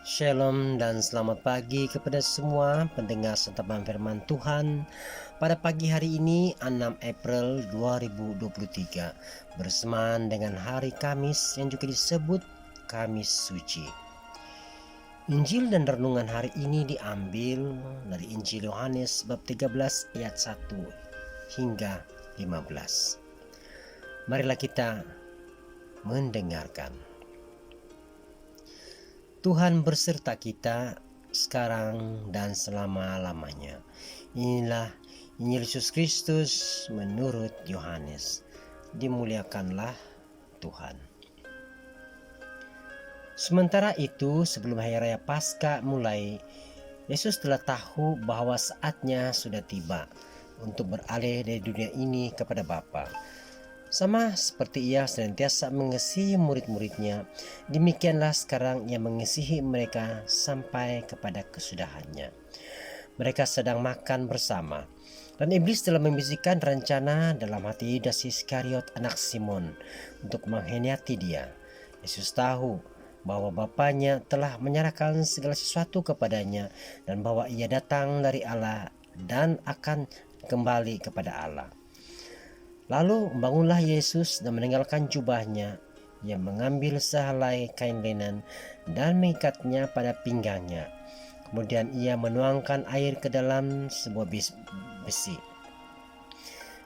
Shalom dan selamat pagi kepada semua pendengar sentapan firman Tuhan. Pada pagi hari ini 6 April 2023 bersamaan dengan hari Kamis yang juga disebut Kamis Suci. Injil dan renungan hari ini diambil dari Injil Yohanes bab 13 ayat 1 hingga 15. Marilah kita mendengarkan. Tuhan berserta kita sekarang dan selama-lamanya. Inilah Injil Yesus Kristus menurut Yohanes. Dimuliakanlah Tuhan. Sementara itu, sebelum Hari Raya Paskah mulai, Yesus telah tahu bahwa saatnya sudah tiba untuk beralih dari dunia ini kepada Bapa. Sama seperti ia senantiasa mengasihi murid-muridnya, demikianlah sekarang ia mengasihi mereka sampai kepada kesudahannya. Mereka sedang makan bersama, dan iblis telah membisikkan rencana dalam hati Yudas Iskariot anak Simon untuk mengkhianati dia. Yesus tahu bahwa Bapanya telah menyerahkan segala sesuatu kepadanya dan bahwa ia datang dari Allah dan akan kembali kepada Allah. Lalu bangunlah Yesus dan meninggalkan jubahnya. Ia mengambil sehelai kain linen dan mengikatnya pada pinggangnya. Kemudian ia menuangkan air ke dalam sebuah besi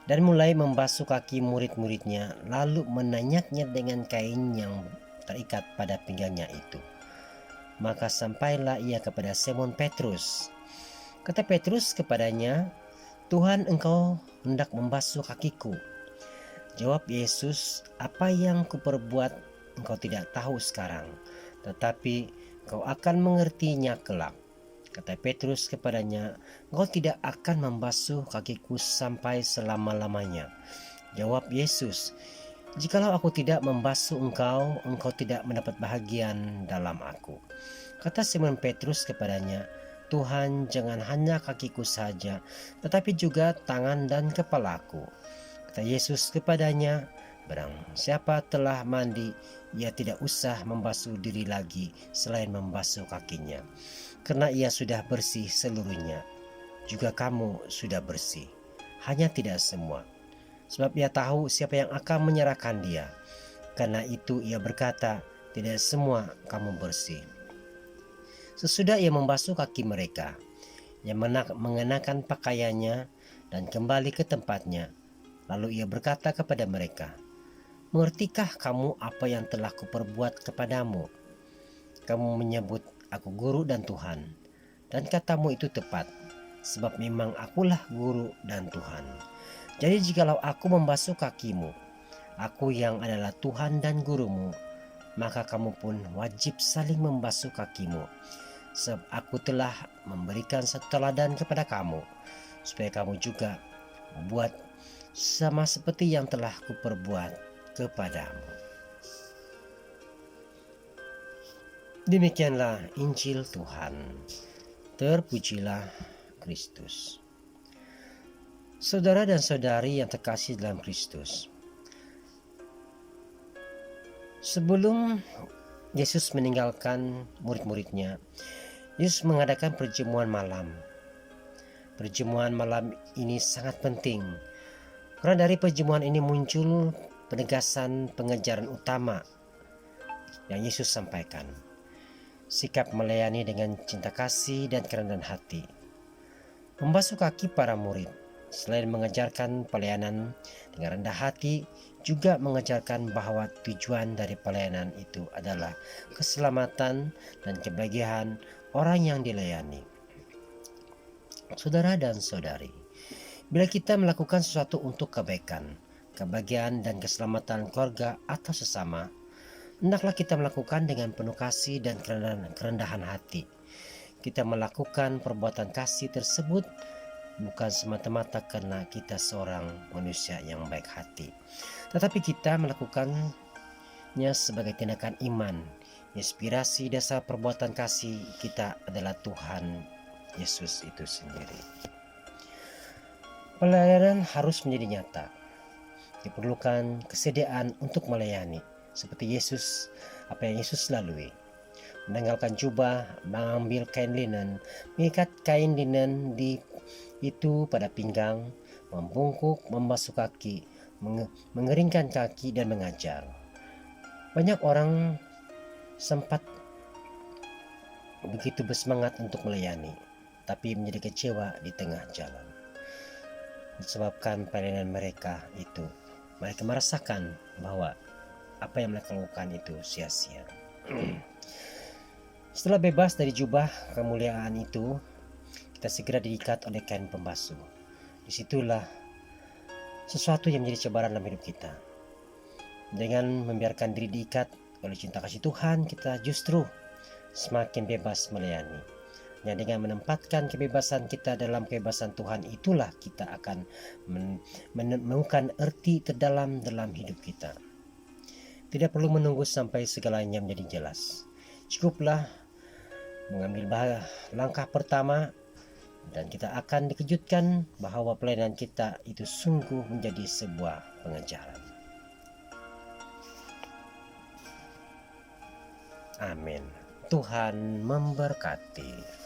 dan mulai membasuh kaki murid-muridnya, lalu menanyaknya dengan kain yang terikat pada pinggangnya itu. Maka sampailah ia kepada Simon Petrus. Kata Petrus kepadanya, "Tuhan, engkau hendak membasuh kakiku." Jawab Yesus, "Apa yang kuperbuat engkau tidak tahu sekarang, tetapi engkau akan mengertinya kelak." Kata Petrus kepadanya, "Engkau tidak akan membasuh kakiku sampai selama-lamanya." Jawab Yesus, "Jikalau aku tidak membasuh engkau, engkau tidak mendapat bahagian dalam aku." Kata Simon Petrus kepadanya, "Tuhan, jangan hanya kakiku saja, tetapi juga tangan dan kepalaku." Kata Yesus kepadanya, "Barang siapa telah mandi, ia tidak usah membasuh diri lagi selain membasuh kakinya, karena ia sudah bersih seluruhnya. Juga kamu sudah bersih, hanya tidak semua. Sebab ia tahu siapa yang akan menyerahkan dia. Karena itu ia berkata, tidak semua kamu bersih." Sesudah ia membasuh kaki mereka, ia mengenakan pakaiannya dan kembali ke tempatnya. Lalu ia berkata kepada mereka, "Mengertikah kamu apa yang telah kuperbuat kepadamu? Kamu menyebut aku guru dan Tuhan, dan katamu itu tepat, sebab memang akulah guru dan Tuhan. Jadi jikalau aku membasuh kakimu, aku yang adalah Tuhan dan gurumu, maka kamu pun wajib saling membasuh kakimu. Sebab aku telah memberikan satu teladan kepada kamu, supaya kamu juga buat sama seperti yang telah kuperbuat kepadamu." Demikianlah Injil Tuhan. Terpujilah Kristus. Saudara dan saudari yang terkasih dalam Kristus, sebelum Yesus meninggalkan murid-muridnya, Yesus mengadakan perjamuan malam. Perjamuan malam ini sangat penting, karena dari perjamuan ini muncul penegasan pengajaran utama yang Yesus sampaikan. Sikap melayani dengan cinta kasih dan kerendahan hati. Membasuh kaki para murid, selain mengajarkan pelayanan dengan rendah hati, juga mengajarkan bahwa tujuan dari pelayanan itu adalah keselamatan dan kebahagiaan orang yang dilayani. Saudara dan saudari, bila kita melakukan sesuatu untuk kebaikan, kebahagiaan dan keselamatan keluarga atau sesama, hendaklah kita melakukan dengan penuh kasih dan kerendahan hati. Kita melakukan perbuatan kasih tersebut bukan semata-mata karena kita seorang manusia yang baik hati, tetapi kita melakukannya sebagai tindakan iman. Inspirasi dasar perbuatan kasih kita adalah Tuhan Yesus itu sendiri. Pelayanan harus menjadi nyata. Diperlukan kesediaan untuk melayani, seperti apa yang Yesus lalui. menanggalkan jubah, mengambil kain linen, mengikat kain linen itu pada pinggang, membungkuk, membasuh kaki, mengeringkan kaki dan mengajar. Banyak orang sempat begitu bersemangat untuk melayani, tapi menjadi kecewa di tengah jalan. Disebabkan pelayanan mereka itu, mereka merasakan bahwa apa yang mereka lakukan itu sia-sia. Setelah bebas dari jubah kemuliaan itu, kita segera diikat oleh kain pembasuh. Disitulah sesuatu yang menjadi cobaan dalam hidup kita. Dengan membiarkan diri diikat oleh cinta kasih Tuhan, kita justru semakin bebas melayani. Dan dengan menempatkan kebebasan kita dalam kebebasan Tuhan, itulah kita akan menemukan arti terdalam dalam hidup kita. Tidak perlu menunggu sampai segalanya menjadi jelas. Cukuplah mengambil langkah pertama dan kita akan dikejutkan bahwa pelayanan kita itu sungguh menjadi sebuah pengajaran. Amin. Tuhan memberkati.